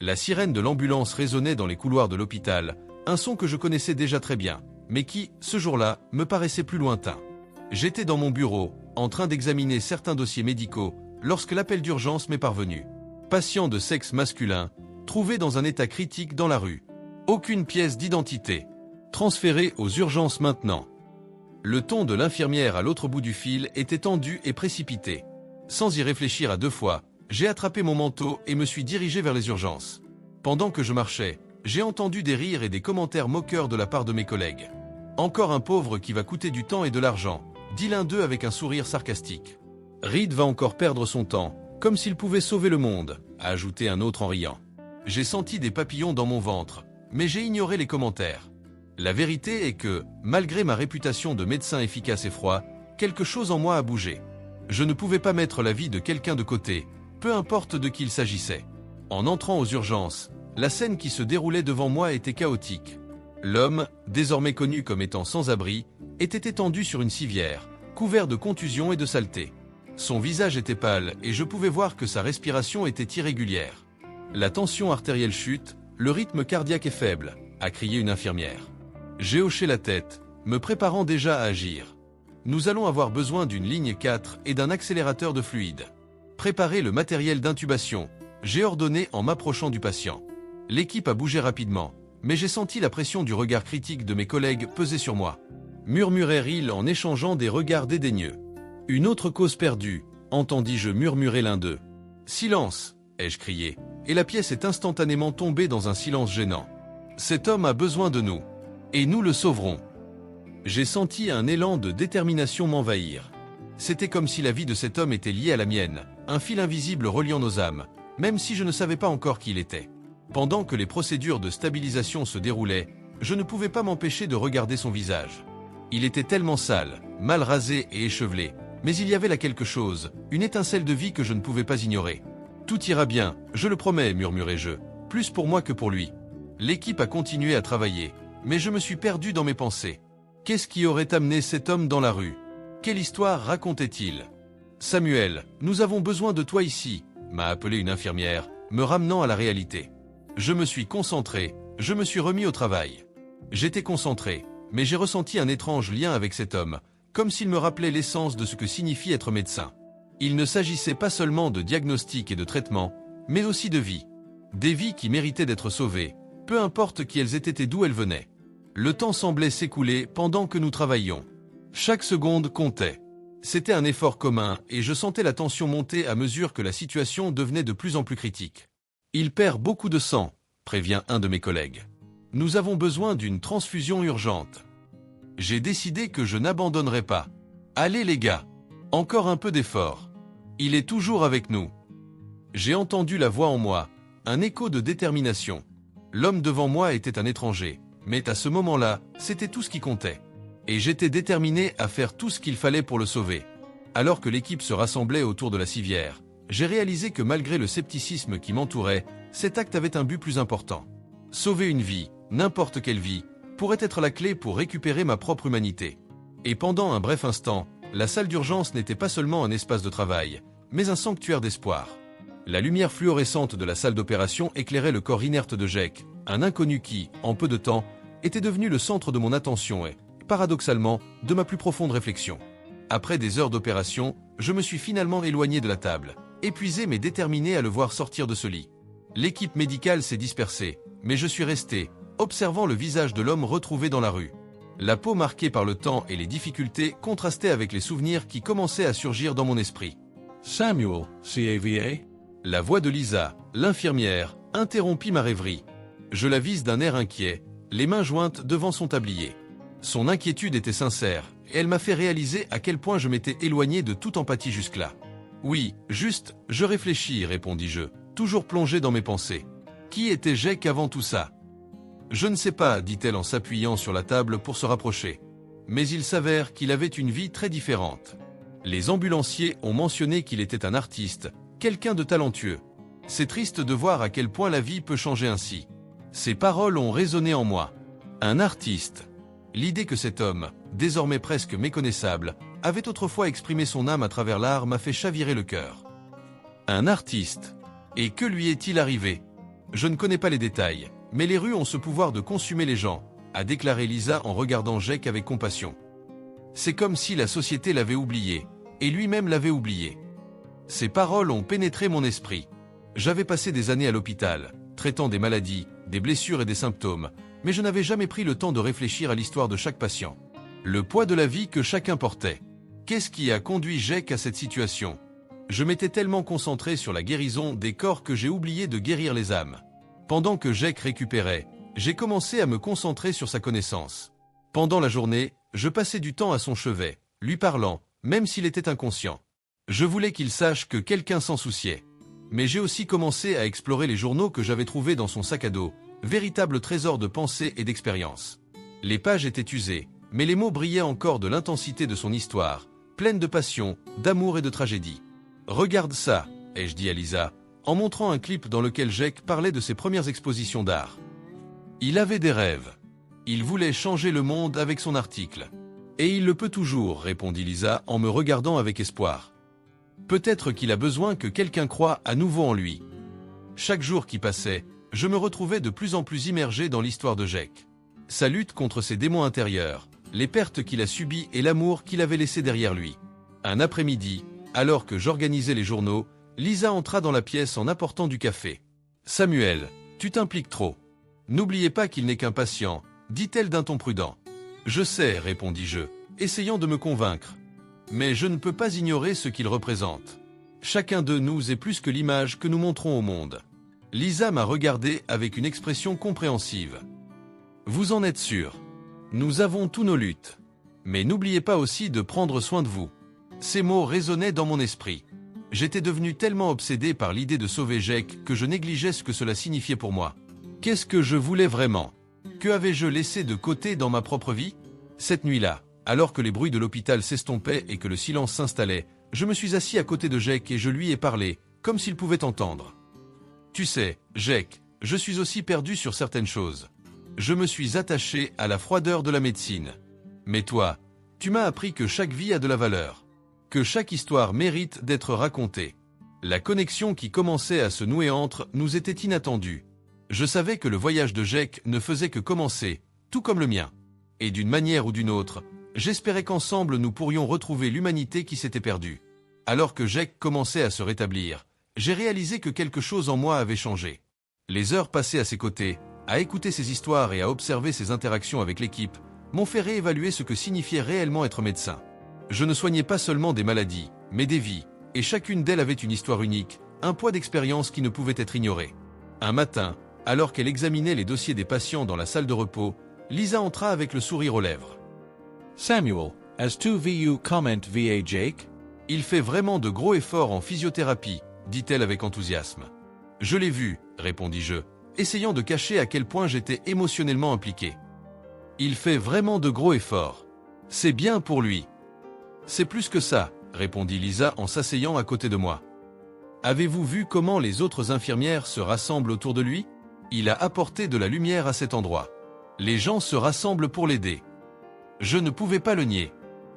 La sirène de l'ambulance résonnait dans les couloirs de l'hôpital, un son que je connaissais déjà très bien, mais qui, ce jour-là, me paraissait plus lointain. J'étais dans mon bureau, en train d'examiner certains dossiers médicaux, lorsque l'appel d'urgence m'est parvenu. Patient de sexe masculin, trouvé dans un état critique dans la rue. Aucune pièce d'identité. Transféré aux urgences maintenant. Le ton de l'infirmière à l'autre bout du fil était tendu et précipité. Sans y réfléchir à deux fois, j'ai attrapé mon manteau et me suis dirigé vers les urgences. Pendant que je marchais, j'ai entendu des rires et des commentaires moqueurs de la part de mes collègues. Encore un pauvre qui va coûter du temps et de l'argent, dit l'un d'eux avec un sourire sarcastique. Reed va encore perdre son temps, comme s'il pouvait sauver le monde, a ajouté un autre en riant. J'ai senti des papillons dans mon ventre, mais j'ai ignoré les commentaires. La vérité est que, malgré ma réputation de médecin efficace et froid, quelque chose en moi a bougé. Je ne pouvais pas mettre la vie de quelqu'un de côté, peu importe de qui il s'agissait. En entrant aux urgences, la scène qui se déroulait devant moi était chaotique. L'homme, désormais connu comme étant sans-abri, était étendu sur une civière, couvert de contusions et de saleté. Son visage était pâle et je pouvais voir que sa respiration était irrégulière. La tension artérielle chute, le rythme cardiaque est faible, a crié une infirmière. J'ai hoché la tête, me préparant déjà à agir. Nous allons avoir besoin d'une ligne 4 et d'un accélérateur de fluide. Préparez le matériel d'intubation, j'ai ordonné en m'approchant du patient. L'équipe a bougé rapidement, mais j'ai senti la pression du regard critique de mes collègues peser sur moi. Murmurèrent-ils en échangeant des regards dédaigneux. Une autre cause perdue, entendis-je murmurer l'un d'eux. Silence, ai-je crié, et la pièce est instantanément tombée dans un silence gênant. Cet homme a besoin de nous, et nous le sauverons. J'ai senti un élan de détermination m'envahir. C'était comme si la vie de cet homme était liée à la mienne, un fil invisible reliant nos âmes, même si je ne savais pas encore qui il était. Pendant que les procédures de stabilisation se déroulaient, je ne pouvais pas m'empêcher de regarder son visage. Il était tellement sale, mal rasé et échevelé, mais il y avait là quelque chose, une étincelle de vie que je ne pouvais pas ignorer. Tout ira bien, je le promets, murmurai-je, plus pour moi que pour lui. L'équipe a continué à travailler, mais je me suis perdu dans mes pensées. Qu'est-ce qui aurait amené cet homme dans la rue? Quelle histoire racontait-il? Samuel, nous avons besoin de toi ici, m'a appelé une infirmière, me ramenant à la réalité. Je me suis concentré, je me suis remis au travail. J'étais concentré, mais j'ai ressenti un étrange lien avec cet homme, comme s'il me rappelait l'essence de ce que signifie être médecin. Il ne s'agissait pas seulement de diagnostic et de traitement, mais aussi de vie. Des vies qui méritaient d'être sauvées, peu importe qui elles étaient et d'où elles venaient. Le temps semblait s'écouler pendant que nous travaillions. Chaque seconde comptait. C'était un effort commun et je sentais la tension monter à mesure que la situation devenait de plus en plus critique. Il perd beaucoup de sang, prévient un de mes collègues. Nous avons besoin d'une transfusion urgente. J'ai décidé que je n'abandonnerai pas. Allez les gars, encore un peu d'effort. Il est toujours avec nous. J'ai entendu la voix en moi, un écho de détermination. L'homme devant moi était un étranger, mais à ce moment-là, c'était tout ce qui comptait. Et j'étais déterminé à faire tout ce qu'il fallait pour le sauver. Alors que l'équipe se rassemblait autour de la civière, j'ai réalisé que malgré le scepticisme qui m'entourait, cet acte avait un but plus important. Sauver une vie, n'importe quelle vie, pourrait être la clé pour récupérer ma propre humanité. Et pendant un bref instant, la salle d'urgence n'était pas seulement un espace de travail, mais un sanctuaire d'espoir. La lumière fluorescente de la salle d'opération éclairait le corps inerte de Jake, un inconnu qui, en peu de temps, était devenu le centre de mon attention et, paradoxalement, de ma plus profonde réflexion. Après des heures d'opération, je me suis finalement éloigné de la table, épuisé mais déterminé à le voir sortir de ce lit. L'équipe médicale s'est dispersée, mais je suis resté, observant le visage de l'homme retrouvé dans la rue. La peau marquée par le temps et les difficultés contrastait avec les souvenirs qui commençaient à surgir dans mon esprit. Samuel, CAVA? La voix de Lisa, l'infirmière, interrompit ma rêverie. Je la vise d'un air inquiet, les mains jointes devant son tablier. Son inquiétude était sincère, et elle m'a fait réaliser à quel point je m'étais éloigné de toute empathie jusque-là. Oui, juste, je réfléchis, répondis-je, toujours plongé dans mes pensées. Qui était Jake avant tout ça? Je ne sais pas, dit-elle en s'appuyant sur la table pour se rapprocher. Mais il s'avère qu'il avait une vie très différente. Les ambulanciers ont mentionné qu'il était un artiste, quelqu'un de talentueux. C'est triste de voir à quel point la vie peut changer ainsi. Ces paroles ont résonné en moi. Un artiste. L'idée que cet homme, désormais presque méconnaissable, avait autrefois exprimé son âme à travers l'art m'a fait chavirer le cœur. Un artiste. Et que lui est-il arrivé? Je ne connais pas les détails, mais les rues ont ce pouvoir de consumer les gens, a déclaré Lisa en regardant Jake avec compassion. C'est comme si la société l'avait oublié, et lui-même l'avait oublié. Ces paroles ont pénétré mon esprit. J'avais passé des années à l'hôpital, traitant des maladies, des blessures et des symptômes, mais je n'avais jamais pris le temps de réfléchir à l'histoire de chaque patient. Le poids de la vie que chacun portait. Qu'est-ce qui a conduit Jake à cette situation? Je m'étais tellement concentré sur la guérison des corps que j'ai oublié de guérir les âmes. Pendant que Jake récupérait, j'ai commencé à me concentrer sur sa connaissance. Pendant la journée, je passais du temps à son chevet, lui parlant, même s'il était inconscient. Je voulais qu'il sache que quelqu'un s'en souciait. Mais j'ai aussi commencé à explorer les journaux que j'avais trouvés dans son sac à dos, véritable trésor de pensée et d'expérience. Les pages étaient usées, mais les mots brillaient encore de l'intensité de son histoire, pleine de passion, d'amour et de tragédie. « Regarde ça », ai-je dit à Lisa, en montrant un clip dans lequel Jake parlait de ses premières expositions d'art. Il avait des rêves. Il voulait changer le monde avec son article. Et il le peut toujours, répondit Lisa en me regardant avec espoir. Peut-être qu'il a besoin que quelqu'un croie à nouveau en lui. Chaque jour qui passait, je me retrouvais de plus en plus immergé dans l'histoire de Jake. Sa lutte contre ses démons intérieurs, les pertes qu'il a subies et l'amour qu'il avait laissé derrière lui. Un après-midi, alors que j'organisais les journaux, Lisa entra dans la pièce en apportant du café. « Samuel, tu t'impliques trop. N'oubliez pas qu'il n'est qu'un patient, dit-elle d'un ton prudent. « Je sais, répondis-je, essayant de me convaincre. Mais je ne peux pas ignorer ce qu'il représente. Chacun de nous est plus que l'image que nous montrons au monde. » Lisa m'a regardé avec une expression compréhensive. « Vous en êtes sûr. Nous avons tous nos luttes. Mais n'oubliez pas aussi de prendre soin de vous. » Ces mots résonnaient dans mon esprit. J'étais devenu tellement obsédé par l'idée de sauver Jake que je négligeais ce que cela signifiait pour moi. Qu'est-ce que je voulais vraiment? Que avais-je laissé de côté dans ma propre vie? Cette nuit-là, alors que les bruits de l'hôpital s'estompaient et que le silence s'installait, je me suis assis à côté de Jake et je lui ai parlé, comme s'il pouvait entendre. « Tu sais, Jake, je suis aussi perdu sur certaines choses. Je me suis attaché à la froideur de la médecine. Mais toi, tu m'as appris que chaque vie a de la valeur. Que chaque histoire mérite d'être racontée. La connexion qui commençait à se nouer entre nous était inattendue. Je savais que le voyage de Jake ne faisait que commencer, tout comme le mien. Et d'une manière ou d'une autre, j'espérais qu'ensemble nous pourrions retrouver l'humanité qui s'était perdue. Alors que Jake commençait à se rétablir, j'ai réalisé que quelque chose en moi avait changé. Les heures passées à ses côtés, à écouter ses histoires et à observer ses interactions avec l'équipe, m'ont fait réévaluer ce que signifiait réellement être médecin. Je ne soignais pas seulement des maladies, mais des vies, et chacune d'elles avait une histoire unique, un poids d'expérience qui ne pouvait être ignoré. Un matin, alors qu'elle examinait les dossiers des patients dans la salle de repos, Lisa entra avec le sourire aux lèvres. « Samuel, as to vu comment va Jake? » « Il fait vraiment de gros efforts en physiothérapie, dit-elle avec enthousiasme. « Je l'ai vu, répondis-je, essayant de cacher à quel point j'étais émotionnellement impliqué. Il fait vraiment de gros efforts. C'est bien pour lui. » « C'est plus que ça, répondit Lisa en s'asseyant à côté de moi. Avez-vous vu comment les autres infirmières se rassemblent autour de lui? Il a apporté de la lumière à cet endroit. Les gens se rassemblent pour l'aider. Je ne pouvais pas le nier.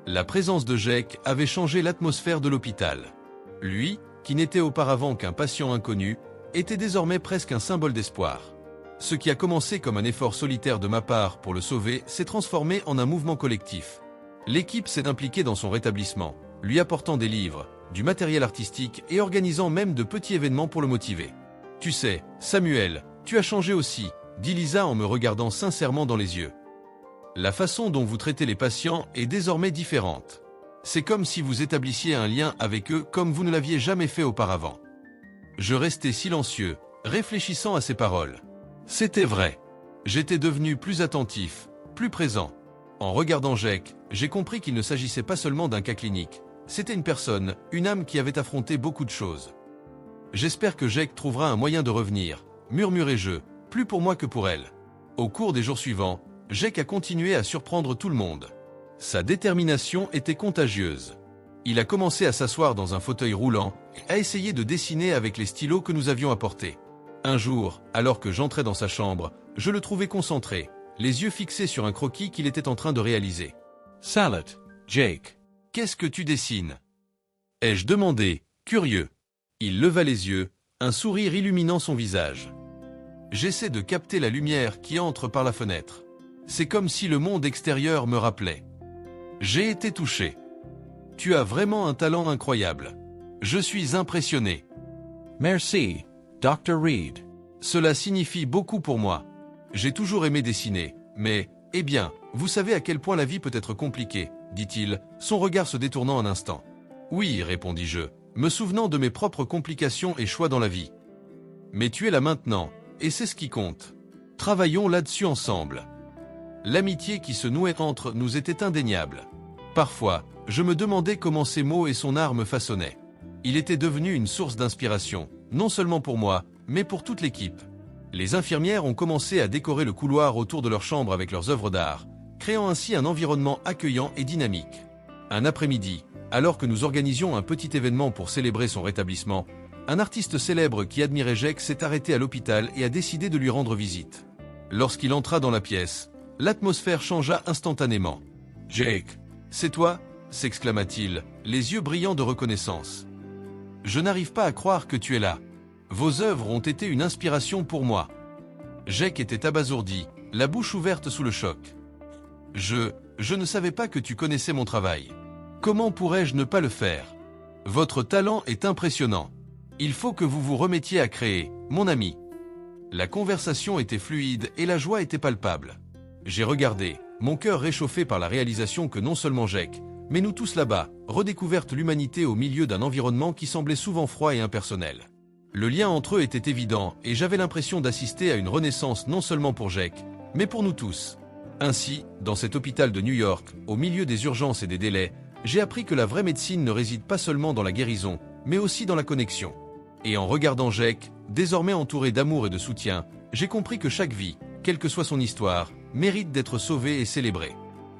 La présence de Jake avait changé l'atmosphère de l'hôpital. Lui, qui n'était auparavant qu'un patient inconnu, était désormais presque un symbole d'espoir. Ce qui a commencé comme un effort solitaire de ma part pour le sauver s'est transformé en un mouvement collectif. L'équipe s'est impliquée dans son rétablissement, lui apportant des livres, du matériel artistique et organisant même de petits événements pour le motiver. « Tu sais, Samuel, tu as changé aussi, » dit Lisa en me regardant sincèrement dans les yeux. « La façon dont vous traitez les patients est désormais différente. C'est comme si vous établissiez un lien avec eux comme vous ne l'aviez jamais fait auparavant. » Je restais silencieux, réfléchissant à ces paroles. C'était vrai. J'étais devenu plus attentif, plus présent. En regardant Jake, j'ai compris qu'il ne s'agissait pas seulement d'un cas clinique. C'était une personne, une âme qui avait affronté beaucoup de choses. « J'espère que Jake trouvera un moyen de revenir, » murmurai-je, plus pour moi que pour elle. Au cours des jours suivants, Jake a continué à surprendre tout le monde. Sa détermination était contagieuse. Il a commencé à s'asseoir dans un fauteuil roulant et à essayer de dessiner avec les stylos que nous avions apportés. Un jour, alors que j'entrais dans sa chambre, je le trouvais concentré, les yeux fixés sur un croquis qu'il était en train de réaliser. « Salad, Jake. »« Qu'est-ce que tu dessines ?» ai-je demandé, curieux. Il leva les yeux, un sourire illuminant son visage. J'essaie de capter la lumière qui entre par la fenêtre. C'est comme si le monde extérieur me rappelait. J'ai été touché. Tu as vraiment un talent incroyable. Je suis impressionné. Merci, Dr. Reed. Cela signifie beaucoup pour moi. J'ai toujours aimé dessiner, mais, eh bien, vous savez à quel point la vie peut être compliquée, dit-il, son regard se détournant un instant. Oui, répondis-je, me souvenant de mes propres complications et choix dans la vie. Mais tu es là maintenant, et c'est ce qui compte. Travaillons là-dessus ensemble. L'amitié qui se nouait entre nous était indéniable. Parfois, je me demandais comment ces mots et son art me façonnaient. Il était devenu une source d'inspiration, non seulement pour moi, mais pour toute l'équipe. Les infirmières ont commencé à décorer le couloir autour de leur chambre avec leurs œuvres d'art, créant ainsi un environnement accueillant et dynamique. Un après-midi, alors que nous organisions un petit événement pour célébrer son rétablissement, un artiste célèbre qui admirait Jake s'est arrêté à l'hôpital et a décidé de lui rendre visite. Lorsqu'il entra dans la pièce, l'atmosphère changea instantanément. « Jake, c'est toi ?» s'exclama-t-il, les yeux brillants de reconnaissance. « Je n'arrive pas à croire que tu es là. Vos œuvres ont été une inspiration pour moi. » Jake était abasourdi, la bouche ouverte sous le choc. « Je ne savais pas que tu connaissais mon travail. Comment pourrais-je ne pas le faire? Votre talent est impressionnant. Il faut que vous vous remettiez à créer, mon ami. » La conversation était fluide et la joie était palpable. J'ai regardé, mon cœur réchauffé par la réalisation que non seulement Jake, mais nous tous là-bas, redécouverte l'humanité au milieu d'un environnement qui semblait souvent froid et impersonnel. Le lien entre eux était évident et j'avais l'impression d'assister à une renaissance non seulement pour Jake, mais pour nous tous. Ainsi, dans cet hôpital de New York, au milieu des urgences et des délais, j'ai appris que la vraie médecine ne réside pas seulement dans la guérison, mais aussi dans la connexion. Et en regardant Jake, désormais entouré d'amour et de soutien, j'ai compris que chaque vie, quelle que soit son histoire, mérite d'être sauvée et célébrée.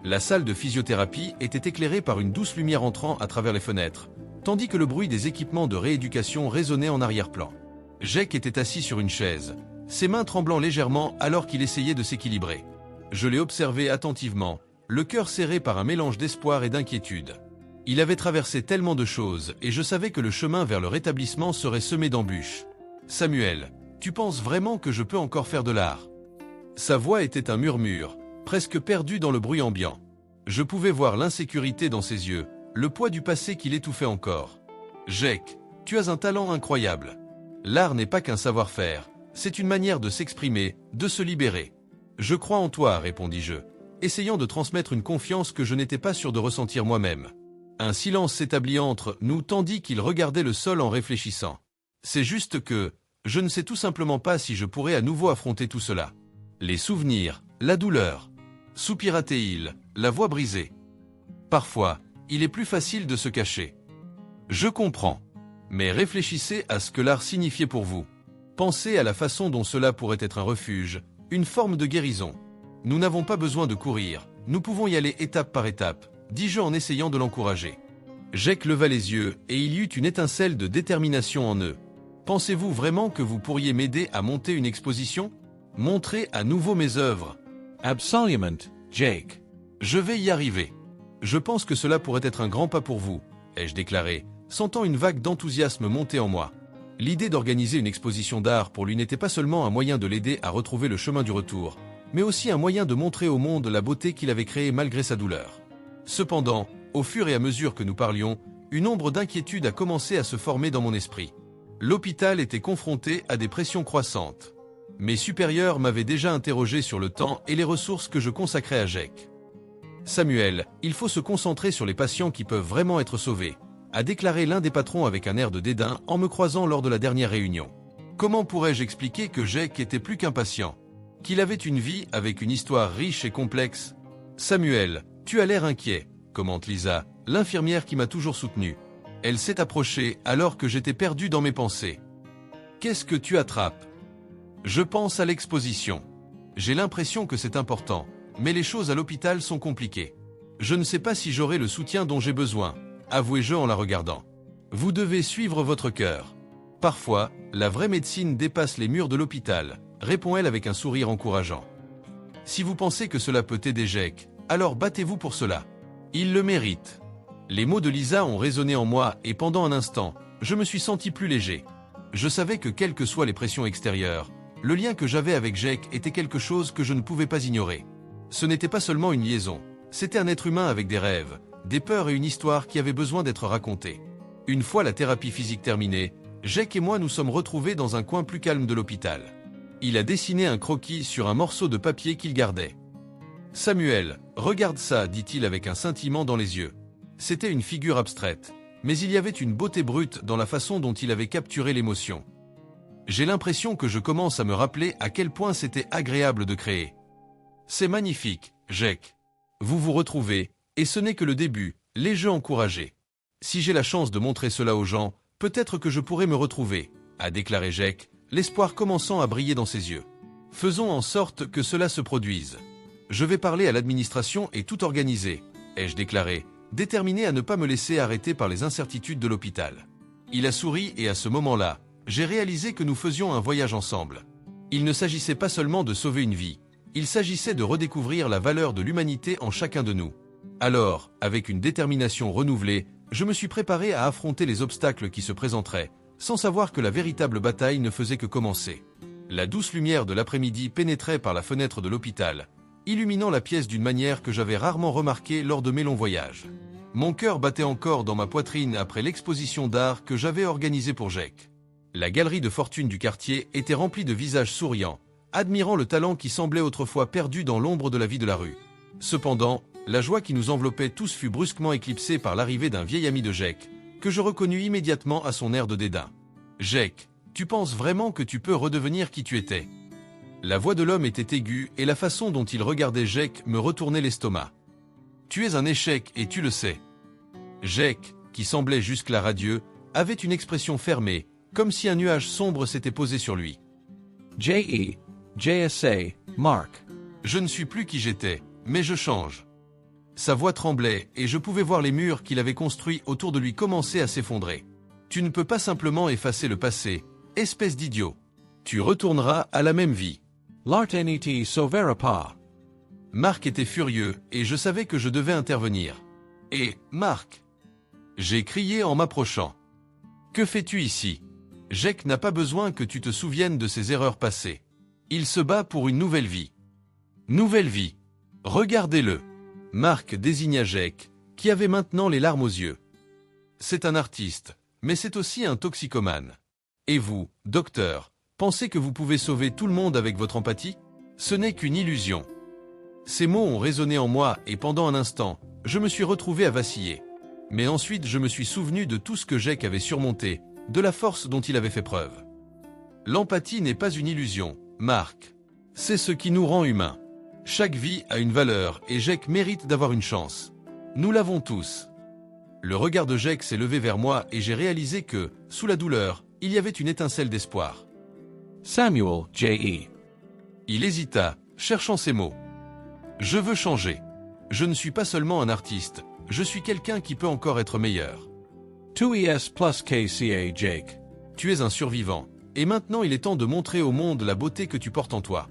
La salle de physiothérapie était éclairée par une douce lumière entrant à travers les fenêtres, tandis que le bruit des équipements de rééducation résonnait en arrière-plan. Jake était assis sur une chaise, ses mains tremblant légèrement alors qu'il essayait de s'équilibrer. Je l'ai observé attentivement, le cœur serré par un mélange d'espoir et d'inquiétude. Il avait traversé tellement de choses et je savais que le chemin vers le rétablissement serait semé d'embûches. « Samuel, tu penses vraiment que je peux encore faire de l'art ?» Sa voix était un murmure, presque perdu dans le bruit ambiant. Je pouvais voir l'insécurité dans ses yeux, le poids du passé qui l'étouffait encore. « Jake, tu as un talent incroyable. L'art n'est pas qu'un savoir-faire, c'est une manière de s'exprimer, de se libérer. Je crois en toi, répondis-je, essayant de transmettre une confiance que je n'étais pas sûr de ressentir moi-même. Un silence s'établit entre nous tandis qu'il regardait le sol en réfléchissant. C'est juste que, je ne sais tout simplement pas si je pourrais à nouveau affronter tout cela. Les souvenirs, la douleur. Soupira-t-il, la voix brisée. Parfois, il est plus facile de se cacher. Je comprends. Mais réfléchissez à ce que l'art signifiait pour vous. Pensez à la façon dont cela pourrait être un refuge, une forme de guérison. Nous n'avons pas besoin de courir, nous pouvons y aller étape par étape, dis-je en essayant de l'encourager. Jake leva les yeux et il y eut une étincelle de détermination en eux. Pensez-vous vraiment que vous pourriez m'aider à monter une exposition? Montrer à nouveau mes œuvres? Absolument, Jake. Je vais y arriver. Je pense que cela pourrait être un grand pas pour vous, ai-je déclaré, sentant une vague d'enthousiasme monter en moi. L'idée d'organiser une exposition d'art pour lui n'était pas seulement un moyen de l'aider à retrouver le chemin du retour, mais aussi un moyen de montrer au monde la beauté qu'il avait créée malgré sa douleur. Cependant, au fur et à mesure que nous parlions, une ombre d'inquiétude a commencé à se former dans mon esprit. L'hôpital était confronté à des pressions croissantes. Mes supérieurs m'avaient déjà interrogé sur le temps et les ressources que je consacrais à Jake. « Samuel, il faut se concentrer sur les patients qui peuvent vraiment être sauvés », a déclaré l'un des patrons avec un air de dédain en me croisant lors de la dernière réunion. Comment pourrais-je expliquer que Jake était plus qu'un patient? Qu'il avait une vie avec une histoire riche et complexe? Samuel, tu as l'air inquiet, commente Lisa, l'infirmière qui m'a toujours soutenu. Elle s'est approchée alors que j'étais perdu dans mes pensées. Qu'est-ce que tu attrapes? Je pense à l'exposition. J'ai l'impression que c'est important, mais les choses à l'hôpital sont compliquées. Je ne sais pas si j'aurai le soutien dont j'ai besoin, avouai-je en la regardant. Vous devez suivre votre cœur. Parfois, la vraie médecine dépasse les murs de l'hôpital, répond-elle avec un sourire encourageant. Si vous pensez que cela peut aider Jake, alors battez-vous pour cela. Il le mérite. Les mots de Lisa ont résonné en moi et pendant un instant, je me suis senti plus léger. Je savais que quelles que soient les pressions extérieures, Le lien que j'avais avec Jake était quelque chose que je ne pouvais pas ignorer. Ce n'était pas seulement une liaison, c'était un être humain avec des rêves, des peurs et une histoire qui avait besoin d'être racontée. Une fois la thérapie physique terminée, Jake et moi nous sommes retrouvés dans un coin plus calme de l'hôpital. Il a dessiné un croquis sur un morceau de papier qu'il gardait. « Samuel, regarde ça », dit-il avec un scintillement dans les yeux. C'était une figure abstraite, mais il y avait une beauté brute dans la façon dont il avait capturé l'émotion. J'ai l'impression que je commence à me rappeler à quel point c'était agréable de créer. C'est magnifique, Jake. Vous vous retrouvez, et ce n'est que le début, les jeux encouragés. Si j'ai la chance de montrer cela aux gens, peut-être que je pourrai me retrouver, a déclaré Jake, l'espoir commençant à briller dans ses yeux. Faisons en sorte que cela se produise. Je vais parler à l'administration et tout organiser, ai-je déclaré, déterminé à ne pas me laisser arrêter par les incertitudes de l'hôpital. Il a souri et à ce moment-là, j'ai réalisé que nous faisions un voyage ensemble. Il ne s'agissait pas seulement de sauver une vie, il s'agissait de redécouvrir la valeur de l'humanité en chacun de nous. Alors, avec une détermination renouvelée, je me suis préparé à affronter les obstacles qui se présenteraient, sans savoir que la véritable bataille ne faisait que commencer. La douce lumière de l'après-midi pénétrait par la fenêtre de l'hôpital, illuminant la pièce d'une manière que j'avais rarement remarquée lors de mes longs voyages. Mon cœur battait encore dans ma poitrine après l'exposition d'art que j'avais organisée pour Jake. La galerie de fortune du quartier était remplie de visages souriants, admirant le talent qui semblait autrefois perdu dans l'ombre de la vie de la rue. Cependant, la joie qui nous enveloppait tous fut brusquement éclipsée par l'arrivée d'un vieil ami de Jake, que je reconnus immédiatement à son air de dédain. « Jake, tu penses vraiment que tu peux redevenir qui tu étais ?» La voix de l'homme était aiguë et la façon dont il regardait Jake me retournait l'estomac. « Tu es un échec et tu le sais. » Jake, qui semblait jusque-là radieux, avait une expression fermée, comme si un nuage sombre s'était posé sur lui. J.E. JSA, Mark. Je ne suis plus qui j'étais, mais je change. Sa voix tremblait et je pouvais voir les murs qu'il avait construits autour de lui commencer à s'effondrer. Tu ne peux pas simplement effacer le passé, espèce d'idiot. Tu retourneras à la même vie. L'arteniti sauvera pas. Mark était furieux et je savais que je devais intervenir. Et, Mark, j'ai crié en m'approchant. Que fais-tu ici? Jake n'a pas besoin que tu te souviennes de ses erreurs passées. Il se bat pour une nouvelle vie. Nouvelle vie. Regardez-le. Mark désigna Jake, qui avait maintenant les larmes aux yeux. C'est un artiste, mais c'est aussi un toxicomane. Et vous, docteur, pensez que vous pouvez sauver tout le monde avec votre empathie? Ce n'est qu'une illusion. Ces mots ont résonné en moi et pendant un instant, je me suis retrouvé à vaciller. Mais ensuite je me suis souvenu de tout ce que Jake avait surmonté, de la force dont il avait fait preuve. L'empathie n'est pas une illusion, Mark. C'est ce qui nous rend humains. Chaque vie a une valeur et Jake mérite d'avoir une chance. Nous l'avons tous. Le regard de Jake s'est levé vers moi et j'ai réalisé que, sous la douleur, il y avait une étincelle d'espoir. Samuel, J.E. Il hésita, cherchant ses mots. Je veux changer. Je ne suis pas seulement un artiste, je suis quelqu'un qui peut encore être meilleur. 2ES plus KCA, Jake. Tu es un survivant, et maintenant il est temps de montrer au monde la beauté que tu portes en toi.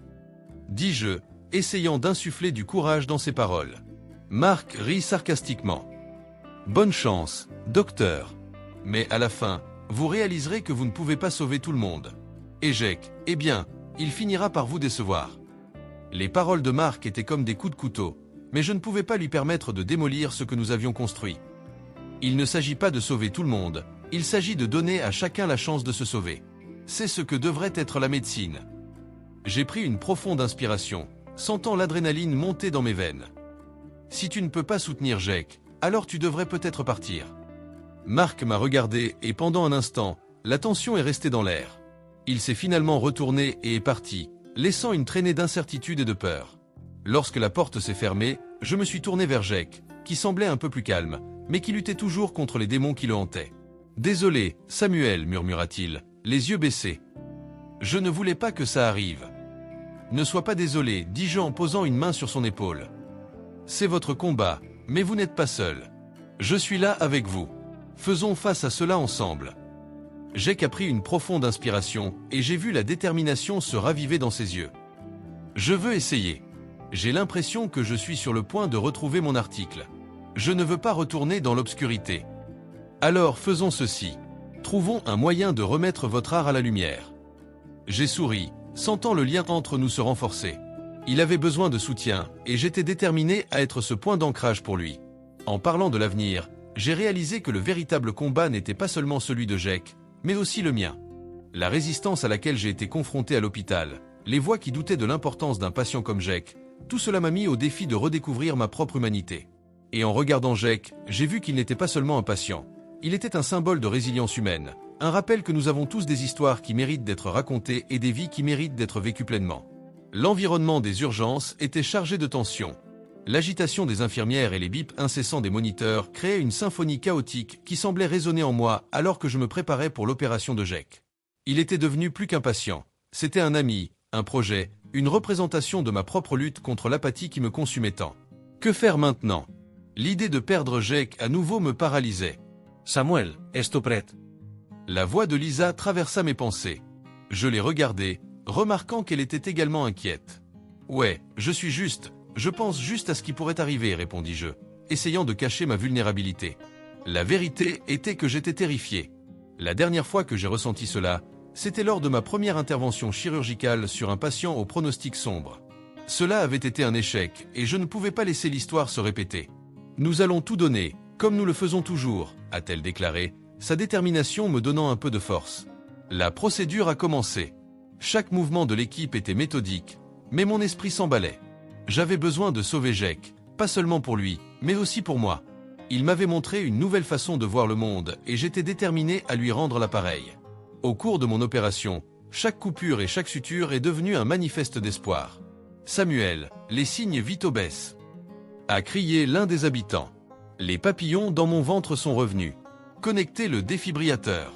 Dis-je, essayant d'insuffler du courage dans ses paroles. Mark rit sarcastiquement. Bonne chance, docteur. Mais à la fin, vous réaliserez que vous ne pouvez pas sauver tout le monde. Et Jake, eh bien, il finira par vous décevoir. Les paroles de Mark étaient comme des coups de couteau, mais je ne pouvais pas lui permettre de démolir ce que nous avions construit. Il ne s'agit pas de sauver tout le monde, il s'agit de donner à chacun la chance de se sauver. C'est ce que devrait être la médecine. J'ai pris une profonde inspiration, sentant l'adrénaline monter dans mes veines. Si tu ne peux pas soutenir Jake, alors tu devrais peut-être partir. Mark m'a regardé et pendant un instant, la tension est restée dans l'air. Il s'est finalement retourné et est parti, laissant une traînée d'incertitude et de peur. Lorsque la porte s'est fermée, je me suis tourné vers Jake, qui semblait un peu plus calme, mais qui luttait toujours contre les démons qui le hantaient. « Désolé, Samuel, murmura-t-il, les yeux baissés. Je ne voulais pas que ça arrive. »« Ne sois pas désolé, dis-je en posant une main sur son épaule. C'est votre combat, mais vous n'êtes pas seul. Je suis là avec vous. Faisons face à cela ensemble. » Jake a pris une profonde inspiration et j'ai vu la détermination se raviver dans ses yeux. « Je veux essayer. J'ai l'impression que je suis sur le point de retrouver mon article. Je ne veux pas retourner dans l'obscurité. Alors faisons ceci. Trouvons un moyen de remettre votre art à la lumière. » J'ai souri, sentant le lien entre nous se renforcer. Il avait besoin de soutien, et j'étais déterminé à être ce point d'ancrage pour lui. En parlant de l'avenir, j'ai réalisé que le véritable combat n'était pas seulement celui de Jake, mais aussi le mien. La résistance à laquelle j'ai été confronté à l'hôpital, les voix qui doutaient de l'importance d'un patient comme Jake, tout cela m'a mis au défi de redécouvrir ma propre humanité. Et en regardant Jake, j'ai vu qu'il n'était pas seulement un patient. Il était un symbole de résilience humaine, un rappel que nous avons tous des histoires qui méritent d'être racontées et des vies qui méritent d'être vécues pleinement. L'environnement des urgences était chargé de tension. L'agitation des infirmières et les bips incessants des moniteurs créaient une symphonie chaotique qui semblait résonner en moi alors que je me préparais pour l'opération de Jake. Il était devenu plus qu'un patient. C'était un ami, un projet, une représentation de ma propre lutte contre l'apathie qui me consumait tant. Que faire maintenant? L'idée de perdre Jake à nouveau me paralysait. Samuel, es-tu prêt? La voix de Lisa traversa mes pensées. Je l'ai regardée, remarquant qu'elle était également inquiète. « Ouais, je pense juste à ce qui pourrait arriver, répondis-je, essayant de cacher ma vulnérabilité. La vérité était que j'étais terrifié. La dernière fois que j'ai ressenti cela, c'était lors de ma première intervention chirurgicale sur un patient au pronostic sombre. Cela avait été un échec, et je ne pouvais pas laisser l'histoire se répéter. « Nous allons tout donner, comme nous le faisons toujours », a-t-elle déclaré, sa détermination me donnant un peu de force. La procédure a commencé. Chaque mouvement de l'équipe était méthodique, mais mon esprit s'emballait. J'avais besoin de sauver Jake, pas seulement pour lui, mais aussi pour moi. Il m'avait montré une nouvelle façon de voir le monde et j'étais déterminé à lui rendre l'appareil. Au cours de mon opération, chaque coupure et chaque suture est devenue un manifeste d'espoir. « Samuel, les signes vitaux baissent !» a crié l'un des habitants. Les papillons dans mon ventre sont revenus. Connectez le défibrillateur.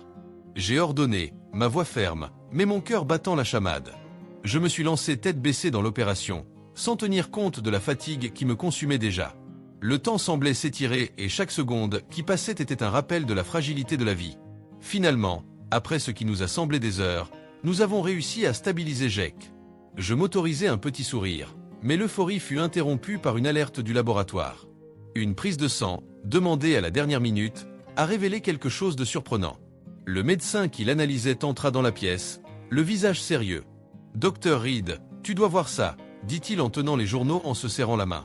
J'ai ordonné, ma voix ferme, mais mon cœur battant la chamade. Je me suis lancé tête baissée dans l'opération, sans tenir compte de la fatigue qui me consumait déjà. Le temps semblait s'étirer et chaque seconde qui passait était un rappel de la fragilité de la vie. Finalement, après ce qui nous a semblé des heures, nous avons réussi à stabiliser Jake. Je m'autorisais un petit sourire, mais l'euphorie fut interrompue par une alerte du laboratoire. Une prise de sang, demandée à la dernière minute, a révélé quelque chose de surprenant. Le médecin qui l'analysait entra dans la pièce, le visage sérieux. « Docteur Reed, tu dois voir ça », dit-il en tenant les journaux en se serrant la main.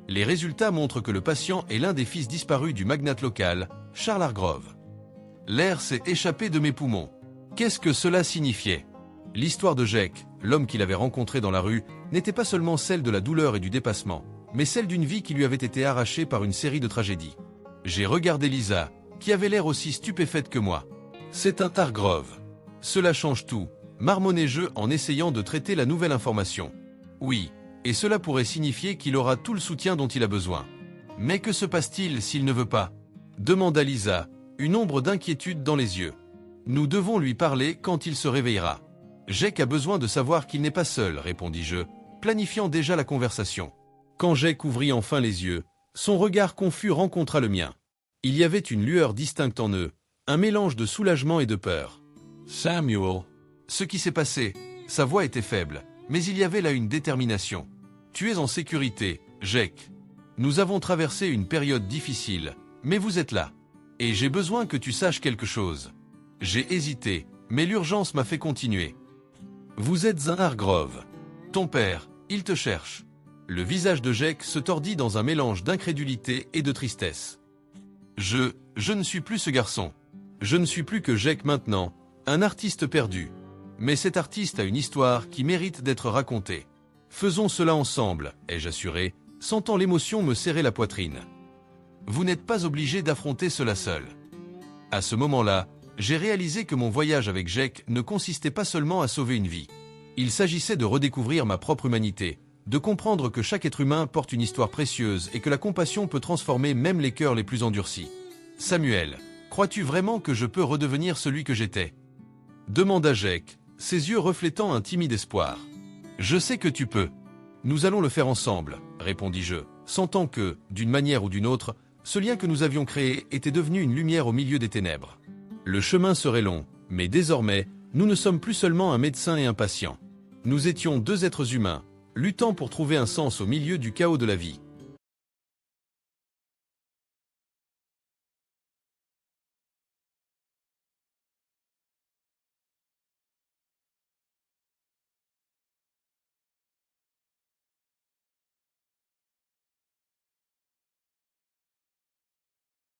Les résultats montrent que le patient est l'un des fils disparus du magnate local, Charles Hargrove. L'air s'est échappé de mes poumons. Qu'est-ce que cela signifiait? L'histoire de Jake, l'homme qu'il avait rencontré dans la rue, n'était pas seulement celle de la douleur et du dépassement, mais celle d'une vie qui lui avait été arrachée par une série de tragédies. J'ai regardé Lisa, qui avait l'air aussi stupéfaite que moi. « C'est un Hargrove. Cela change tout », marmonnai-je en essayant de traiter la nouvelle information. « Oui, et cela pourrait signifier qu'il aura tout le soutien dont il a besoin. Mais que se passe-t-il s'il ne veut pas ?» demanda Lisa, une ombre d'inquiétude dans les yeux. « Nous devons lui parler quand il se réveillera. Jake a besoin de savoir qu'il n'est pas seul, répondis-je, planifiant déjà la conversation. Quand Jake ouvrit enfin les yeux, son regard confus rencontra le mien. Il y avait une lueur distincte en eux, un mélange de soulagement et de peur. « Samuel. » Ce qui s'est passé, sa voix était faible, mais il y avait là une détermination. « Tu es en sécurité, Jake. Nous avons traversé une période difficile, mais vous êtes là. Et j'ai besoin que tu saches quelque chose. » J'ai hésité, mais l'urgence m'a fait continuer. « Vous êtes un Hargrove. Ton père, il te cherche. » Le visage de Jake se tordit dans un mélange d'incrédulité et de tristesse. « Je ne suis plus ce garçon. Je ne suis plus que Jake maintenant, un artiste perdu. Mais cet artiste a une histoire qui mérite d'être racontée. Faisons cela ensemble, ai-je assuré, sentant l'émotion me serrer la poitrine. Vous n'êtes pas obligé d'affronter cela seul. » À ce moment-là, j'ai réalisé que mon voyage avec Jake ne consistait pas seulement à sauver une vie. Il s'agissait de redécouvrir ma propre humanité, de comprendre que chaque être humain porte une histoire précieuse et que la compassion peut transformer même les cœurs les plus endurcis. « Samuel, crois-tu vraiment que je peux redevenir celui que j'étais » demanda Jake, ses yeux reflétant un timide espoir. « Je sais que tu peux. Nous allons le faire ensemble, » répondis-je, sentant que, d'une manière ou d'une autre, ce lien que nous avions créé était devenu une lumière au milieu des ténèbres. Le chemin serait long, mais désormais, nous ne sommes plus seulement un médecin et un patient. Nous étions deux êtres humains, luttant pour trouver un sens au milieu du chaos de la vie.